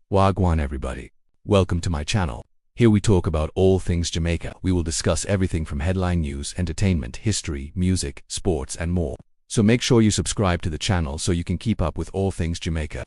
Wagwan everybody. Welcome to my channel. Here we talk about all things Jamaica. We will discuss everything from headline news, entertainment, history, music, sports, and more. So make sure you subscribe to the channel so you can keep up with all things Jamaica.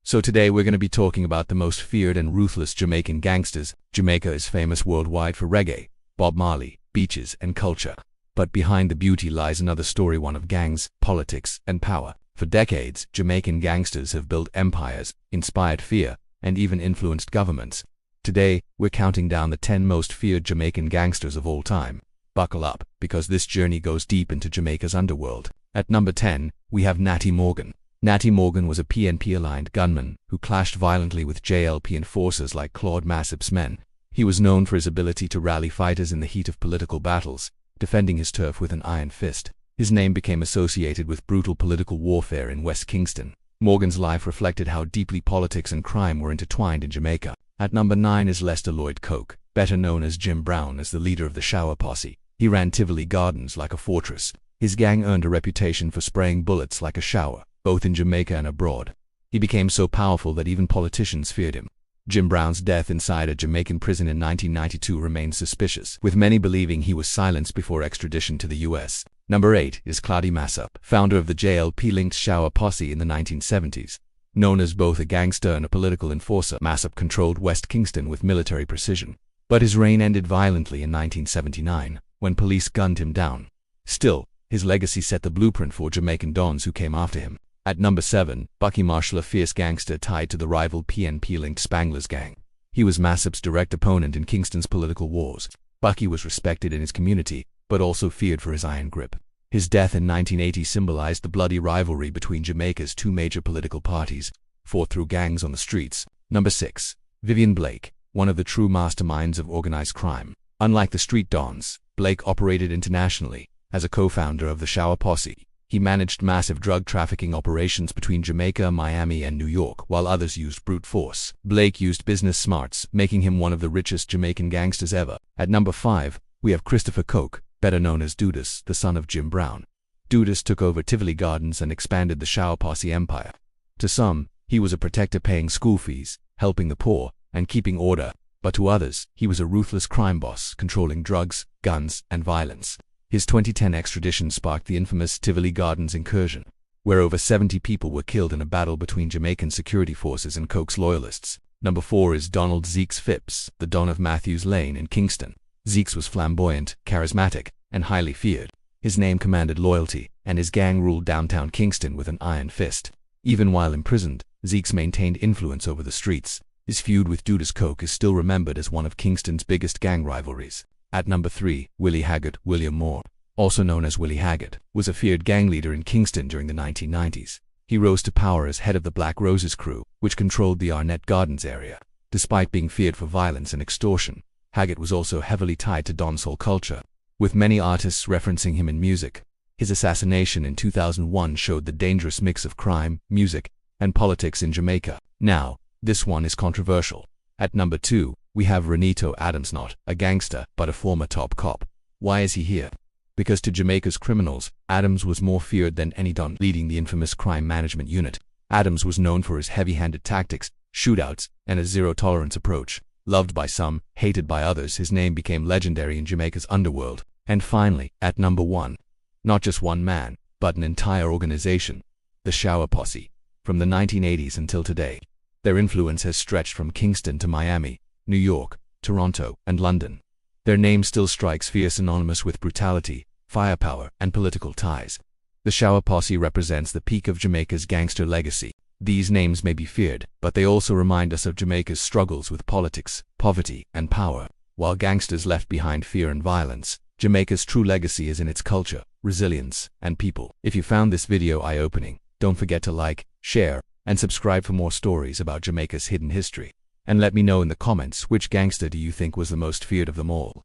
So today we're going to be talking about the most feared and ruthless Jamaican gangsters. Jamaica is famous worldwide for reggae, Bob Marley, beaches, and culture. But behind the beauty lies another story, one of gangs, politics, and power. For decades, Jamaican gangsters have built empires, inspired fear, and even influenced governments. Today, we're counting down the 10 most feared Jamaican gangsters of all time. Buckle up, because this journey goes deep into Jamaica's underworld. At number 10, we have Natty Morgan. Natty Morgan was a PNP-aligned gunman who clashed violently with JLP enforcers like Claude Massip's men. He was known for his ability to rally fighters in the heat of political battles, defending his turf with an iron fist. His name became associated with brutal political warfare in West Kingston. Morgan's life reflected how deeply politics and crime were intertwined in Jamaica. At number 9 is Lester Lloyd Coke, better known as Jim Brown, as the leader of the Shower Posse. He ran Tivoli Gardens like a fortress. His gang earned a reputation for spraying bullets like a shower, both in Jamaica and abroad. He became so powerful that even politicians feared him. Jim Brown's death inside a Jamaican prison in 1992 remains suspicious, with many believing he was silenced before extradition to the US. Number 8 is Claude Massip, founder of the JLP-linked Shower Posse in the 1970s. Known as both a gangster and a political enforcer, Massip controlled West Kingston with military precision. But his reign ended violently in 1979, when police gunned him down. Still, his legacy set the blueprint for Jamaican dons who came after him. At number 7, Bucky Marshall, a fierce gangster tied to the rival PNP-linked Spanglers gang. He was Massip's direct opponent in Kingston's political wars. Bucky was respected in his community, but also feared for his iron grip. His death in 1980 symbolized the bloody rivalry between Jamaica's two major political parties, fought through gangs on the streets. Number 6. Vivian Blake, one of the true masterminds of organized crime. Unlike the street dons, Blake operated internationally. As a co-founder of the Shower Posse, he managed massive drug trafficking operations between Jamaica, Miami, and New York, while others used brute force. Blake used business smarts, making him one of the richest Jamaican gangsters ever. At number 5, we have Christopher Coke, better known as Dudas, the son of Jim Brown. Dudas took over Tivoli Gardens and expanded the Shower Posse empire. To some, he was a protector paying school fees, helping the poor, and keeping order, but to others, he was a ruthless crime boss, controlling drugs, guns, and violence. His 2010 extradition sparked the infamous Tivoli Gardens incursion, where over 70 people were killed in a battle between Jamaican security forces and Coke's loyalists. Number 4 is Donald Zeeks Phipps, the Don of Matthews Lane in Kingston. Zeeks was flamboyant, charismatic, and highly feared. His name commanded loyalty, and his gang ruled downtown Kingston with an iron fist. Even while imprisoned, Zeeks maintained influence over the streets. His feud with Dudas Coke is still remembered as one of Kingston's biggest gang rivalries. At number 3, Willie Haggard. William Moore, also known as Willie Haggard, was a feared gang leader in Kingston during the 1990s. He rose to power as head of the Black Roses crew, which controlled the Arnett Gardens area. Despite being feared for violence and extortion, Haggard was also heavily tied to dancehall culture, with many artists referencing him in music. His assassination in 2001 showed the dangerous mix of crime, music, and politics in Jamaica. Now, this one is controversial. At number 2, we have Renito Adams, not a gangster, but a former top cop. Why is he here? Because to Jamaica's criminals, Adams was more feared than any don, leading the infamous crime management unit. Adams was known for his heavy-handed tactics, shootouts, and a zero-tolerance approach. Loved by some, hated by others, his name became legendary in Jamaica's underworld. And finally, at number 1, not just one man, but an entire organization, the Shower Posse. From the 1980s until today, their influence has stretched from Kingston to Miami, New York, Toronto, and London. Their name still strikes fear, synonymous with brutality, firepower, and political ties. The Shower Posse represents the peak of Jamaica's gangster legacy. These names may be feared, but they also remind us of Jamaica's struggles with politics, poverty, and power. While gangsters left behind fear and violence, Jamaica's true legacy is in its culture, resilience, and people. If you found this video eye-opening, don't forget to like, share, and subscribe for more stories about Jamaica's hidden history. And let me know in the comments which gangster do you think was the most feared of them all.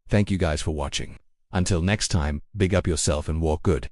Thank you guys for watching. Until next time, big up yourself and walk good.